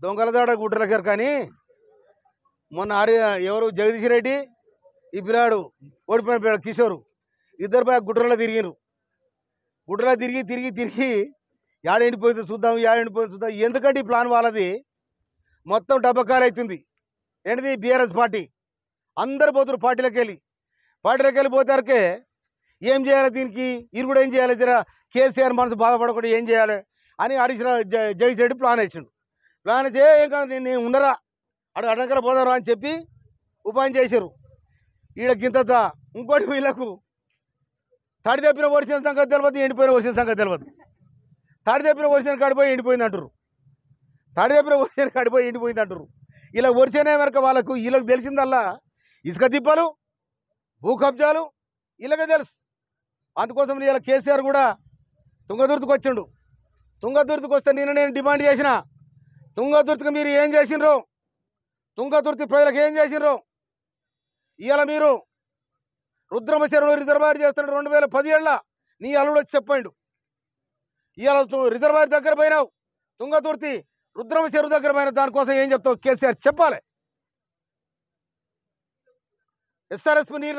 దొంగలదాడ గుడ్డలగారు కానీ మొన్న ఎవరు జగదీష్ రెడ్డి ఈ పిల్లాడు ఓడిపోయిన పిల్లాడు కిషోరు ఇద్దరు బాగా గుడ్రలో తిరిగిరు. గుడ్రలో తిరిగి తిరిగి తిరిగి యాడెండిపోయింది చూద్దాం, యాడెండిపోయింది చూద్దాం. ఎందుకంటే ఈ ప్లాన్ వాళ్ళది మొత్తం డబ్బకాలు అవుతుంది. ఏంటిది బీఆర్ఎస్ పార్టీ అందరు పోతున్నారు పార్టీలోకి వెళ్ళి పోతారకే ఏం చేయాలి, దీనికి ఇది కూడా ఏం చేయాలి, జర కేసీఆర్ మనసు బాధపడకుండా ఏం చేయాలి అని హరీష్ రావు జగదీష్ రెడ్డి ప్లాన్ వేసిండు. ప్లాన్ వేసి ఏం కాదు నేను ఉండరా అడగర పోదారా అని చెప్పి ఉపాయం చేశారు. ఈడ గింత ఇంకోటి వీళ్ళకు తాడి తప్పిన వర్షం సంగతి తెలియదు, ఎండిపోయిన వర్షం సంగతి తెలియదు. తాడి తప్పిన వర్షం కాడిపోయి ఎండిపోయింది అంటారు, తాడి తప్పిన వర్షం కాడిపోయి ఎండిపోయింది అంటారు. ఇలా వర్షనే వరకు వాళ్ళకు వీళ్ళకి తెలిసిందల్లా ఇసుక తిప్పలు, భూ కబ్జాలు వీళ్ళకే తెలుసు. అందుకోసం ఇలా కేసీఆర్ కూడా తుంగతుర్తికి వచ్చిండు. తుంగతుర్తికి వస్తే నేను డిమాండ్ చేసిన, తుంగతుర్తికి మీరు ఏం చేసినరు, తుంగతుర్తి ప్రజలకు ఏం చేసినరు. ఇవాళ మీరు రుద్రమ చెరువులో రిజర్వాయర్ చేస్తాడు 2017 నీ అల్లుడు వచ్చి చెప్పండు. ఇవాళ రిజర్వాయర్ దగ్గర పోయినావు, తుంగతుర్తి రుద్రమ చెరువు దగ్గర పోయిన దానికోసం ఏం చెప్తావు కేసీఆర్ చెప్పాలి. ఎస్ఆర్ఎస్పీ నీరు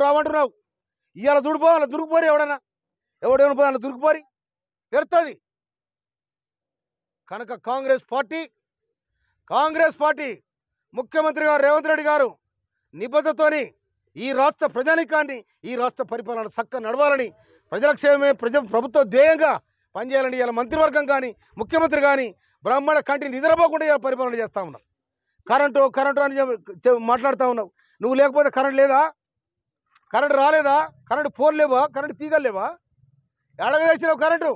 రావంటున్నావు. ఇవాళ దుడిపోవాలి, దురుకుపోరి ఎవడన్నా పోవాలి దురుకుపోరి తెరుతుంది. కనుక కాంగ్రెస్ పార్టీ ముఖ్యమంత్రి గారు రేవంత్ రెడ్డి గారు నిబద్ధతోని ఈ రాష్ట్ర ప్రజానికాన్ని, ఈ రాష్ట్ర పరిపాలన చక్కగా నడవాలని, ప్రజల క్షేమమే ప్రభుత్వ ధ్యేయంగా పనిచేయాలని ఇలా మంత్రివర్గం కానీ ముఖ్యమంత్రి కానీ బ్రాహ్మణ కంటి నిద్రపోకుండా ఇలా పరిపాలన చేస్తూ ఉన్నాం. కరెంటు అని మాట్లాడుతూ ఉన్నావు. నువ్వు లేకపోతే కరెంట్ లేదా, కరెంటు రాలేదా, కరెంటు ఫోన్ లేవా, కరెంటు తీగలు లేవా, ఎడగదేసినావు కరెంటు.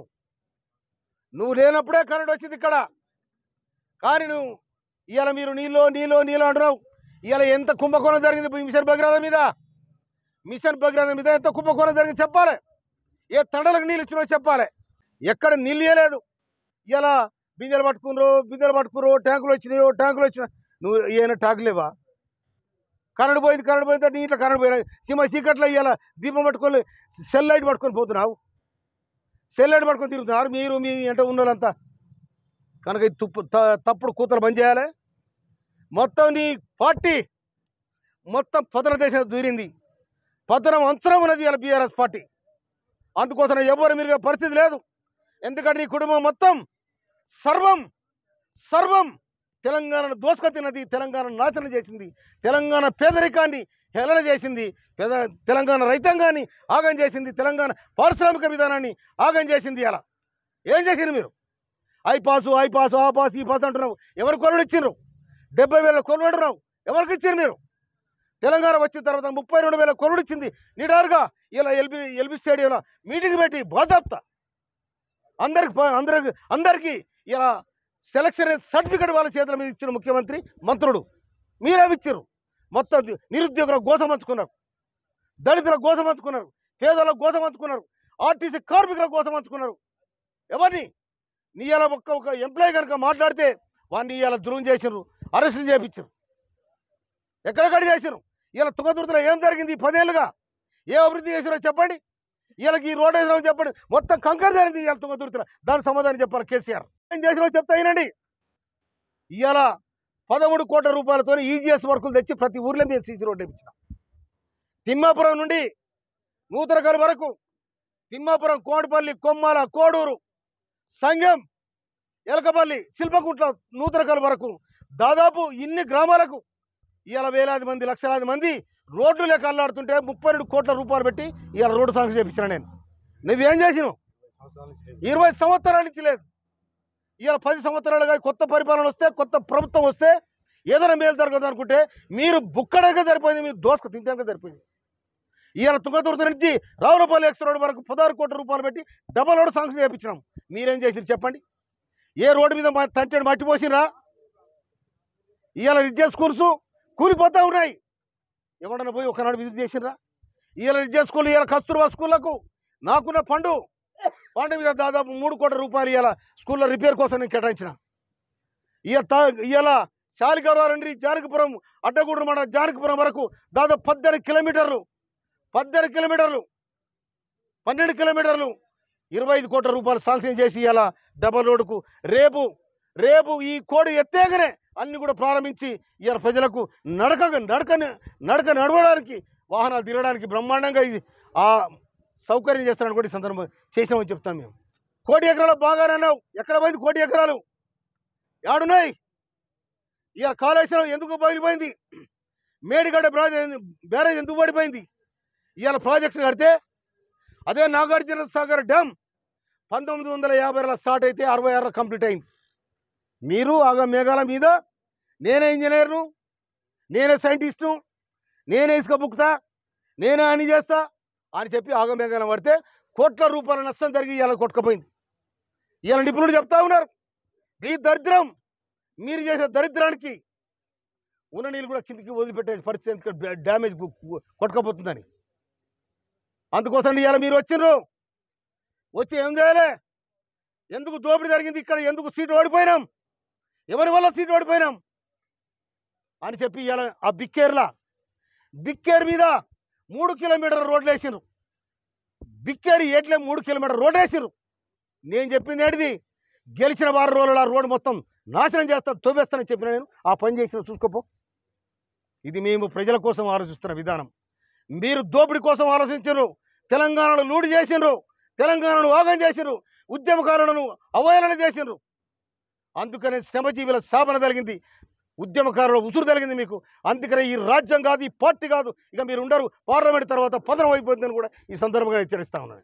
నువ్వు లేనప్పుడే కరెంటు వచ్చింది ఇక్కడ. కానీ నువ్వు ఇవాళ మీరు నీళ్ళు అంటున్నావు. ఇవాళ ఎంత కుంభకోణం జరిగింది మిషన్ భగీరథ మీద ఎంత కుంభకోణం జరిగింది చెప్పాలి. ఏ తండలకు నీళ్ళు ఇచ్చినో చెప్పాలి. ఎక్కడ నీళ్ళు ఇవ్వలేదు. ఇలా బిందెలు పట్టుకున్నారు, ట్యాంకులు వచ్చినాయి. నువ్వు ఏమైనా ట్యాంకు లేవా? కరెంటు పోయింది నీటిలో కరెంటు పోయినా చీకట్లో ఇవాళ దీపం పట్టుకొని సెల్ లైట్ పట్టుకొని పోతున్నావు, సెల్ లైట్ పట్టుకొని తిరుగుతున్నారు మీరు మీ అంటే ఉన్న వాళ్ళంతా. కనుక తప్పుడు కూతలు బంద్ చేయాలి. మొత్తం నీ పార్టీ మొత్తం పతన దేశం దూరింది, పతనం అంచనం ఉన్నది ఇలా బీఆర్ఎస్ పార్టీ. అందుకోసం ఎవరు మీరు పరిస్థితి లేదు. ఎందుకంటే నీ కుటుంబం మొత్తం సర్వం తెలంగాణను దోసుకొచ్చినది, తెలంగాణ నాశనం చేసింది, తెలంగాణ పేదరికాన్ని హేళన చేసింది, తెలంగాణ రైతాంగాన్ని ఆగం చేసింది, తెలంగాణ పారిశ్రామిక విధానాన్ని ఆగం చేసింది. అలా ఏం చేసింది మీరు? ఆ పాసు ఈ పాసు అంటున్నావు. ఎవరు కొనుడు ఇచ్చినారు? 70,000 కొనుడు అంటున్నావు. ఎవరికి ఇచ్చారు మీరు? తెలంగాణ వచ్చిన తర్వాత 32,000 కొనుడు ఇచ్చింది నిడారుగా. ఇలా ఎల్బీ స్టేడియంలో మీటింగ్ పెట్టి బాధాప్తా అందరికీ ఇలా సెలక్షన్ సర్టిఫికేట్ వాళ్ళ చేతుల మీద ఇచ్చిన ముఖ్యమంత్రి మంత్రుడు మీరేమిచ్చారు. మొత్తం నిరుద్యోగుల గోసమంచుకున్నారు, దళితుల గోసమంచుకున్నారు, పేదల గోసమంచుకున్నారు, ఆర్టీసీ కార్మికుల గోసమంచుకున్నారు. ఎవరిని నీ ఇలా ఒక ఎంప్లాయీ కనుక మాట్లాడితే వాడిని ఇలా దురం చేసినారు, అరెస్టులు చేయించారు, ఎక్కడెక్కడ చేసినారు. ఇలా తుంగతుర్తిలో ఏం జరిగింది? 10 ఏళ్ళుగా ఏ అభివృద్ధి చేసినారో చెప్పండి. వీళ్ళకి ఈ రోడ్ వేసినామో చెప్పండి. మొత్తం కంకర జరిగింది ఇవాళ తుంగతుర్తిలో. దానికి సమాధానం చెప్పాలి కేసీఆర్. ఏం చేసినామో చెప్తా అయినండి. ఇవాళ 13 కోట్ల రూపాయలతో ఈజీఎస్ వర్కులు తెచ్చి ప్రతి ఊర్లో మేము సీసీ రోడ్డు వేయించినాం. తిమ్మాపురం నుండి నూతనకల్ వరకు, తిమ్మాపురం, కోడిపల్లి, కొమ్మాల, కోడూరు, సంగం, ఎలకపల్లి, శిల్పకుంట్ల, నూతనకల్ వరకు దాదాపు ఇన్ని గ్రామాలకు ఇవాళ వేలాది మంది, లక్షలాది మంది రోడ్లు లేక అల్లాడుతుంటే 32 కోట్ల రూపాయలు పెట్టి ఇవాళ రోడ్డు సాంక్షన్ చేయించిన నేను. నువ్వేం చేసినావు? 20 సంవత్సరాల నుంచి లేదు. ఇవాళ 10 సంవత్సరాలుగా కొత్త పరిపాలన వస్తే, కొత్త ప్రభుత్వం వస్తే ఏదైనా మేలు జరగదు అనుకుంటే మీరు బుక్కడగా సరిపోయింది, మీరు దోసుకు తింటాక సరిపోయింది. ఇవాళ తుంగతుర్తి నుంచి రావులపల్లి ఎక్స్ రోడ్డు వరకు 16 కోట్ల రూపాయలు పెట్టి డబల్ రోడ్డు సాంక్షన్ చేయించినాం. మీరేం చేసిరు చెప్పండి? ఏ రోడ్డు మీద తంటాడు మట్టి పోసిరా? ఇవాళ విద్యా స్కూల్స్ కూలిపోతూ ఉన్నాయి. ఎవడన్నా పోయి ఒకనాడు విజిట్ చేసిరా? ఇవాళ విద్యా స్కూల్, ఇవాళ కస్తూర్బా స్కూళ్లకు నాకున్న ఫండ్ మీద దాదాపు 3 కోట్ల రూపాయలు ఇవాళ స్కూళ్ళ రిపేర్ కోసం నేను కేటాయించిన. ఇవాళ శాలిగౌరవ నుండి జానకిపురం, అడ్డగూడూరు మండలం జానకిపురం వరకు దాదాపు 12 కిలోమీటర్లు 12 కిలోమీటర్లు 25 కోట్ల రూపాయలు శాంక్షన్ చేసి ఇవాళ డబల్ రోడ్డుకు రేపు ఈ కోడి ఎత్తేగానే అన్ని కూడా ప్రారంభించి ఇవాళ ప్రజలకు నడక నడవడానికి వాహనాలు తిరగడానికి బ్రహ్మాండంగా ఆ సౌకర్యం చేస్తారని కూడా ఈ సందర్భంగా చేసినామని చెప్తాం మేము. 1 కోటి ఎకరాలు బాగానే అన్నావు, ఎక్కడ పోయింది 1 కోటి ఎకరాలు? ఏడున్నాయి? ఇవాళ కాళేశ్వరం ఎందుకు బయలుపోయింది? మేడిగడ్డ బ్యారేజ్ ఎందుకు పడిపోయింది? ఇవాళ ప్రాజెక్టు కడితే అదే నాగార్జున సాగర్ డ్యామ్ 1950లో స్టార్ట్ అయితే 66లో కంప్లీట్ అయింది. మీరు ఆగా మేఘాల మీద నేనే ఇంజనీర్ను, నేనే సైంటిస్టు, నేనే ఇసుక బుక్తా, నేనే అని చేస్తా అని చెప్పి ఆగ మేఘాల పడితే కోట్ల రూపాయల నష్టం జరిగి ఇవాళ కొట్టుకుపోయింది. ఇవాళ నిపుణులు చెప్తా ఉన్నారు, మీ దరిద్రం, మీరు చేసే దరిద్రానికి ఉన్న నీళ్ళు కూడా కిందికి వదిలిపెట్టే పరిస్థితి, ఎందుకంటే డ్యామేజ్ కొట్టుకపోతుందని. అందుకోసం ఇవాళ మీరు వచ్చిండ్రు, వచ్చి ఏం చేయాలి? ఎందుకు దోపిడీ జరిగింది ఇక్కడ, ఎందుకు సీటు ఓడిపోయినాం, ఎవరి వల్ల సీటు ఓడిపోయినాం అని చెప్పి ఇవాళ ఆ బిక్కేర్ మీద 3 కిలోమీటర్ల రోడ్లు వేసినారు. బిక్కేరి ఏట్లే 3 కిలోమీటర్ రోడ్ వేసినారు. నేను చెప్పింది ఏంటిది? గెలిచిన 6 రోజుల రోడ్డు మొత్తం నాశనం చేస్తాను, తోవేస్తానని చెప్పిన నేను. ఆ పని చేసిన చూసుకోపో. ఇది మేము ప్రజల కోసం ఆలోచిస్తున్న విధానం. మీరు దోపిడీ కోసం ఆలోచించరు, తెలంగాణను లూడి చేసినారు, తెలంగాణను ఆగం చేసినారు, ఉద్యమకారులను అవహేళన చేసినారు. అందుకనే శ్రమజీవుల స్థాపన జరిగింది, ఉద్యమకారుల ఉసురు జరిగింది మీకు. అందుకనే ఈ రాజ్యం కాదు, ఈ పార్టీ కాదు, ఇక మీరు ఉండరు. పార్లమెంట్ తర్వాత పతనం అయిపోతుందని కూడా ఈ సందర్భంగా హెచ్చరిస్తా ఉన్నాను.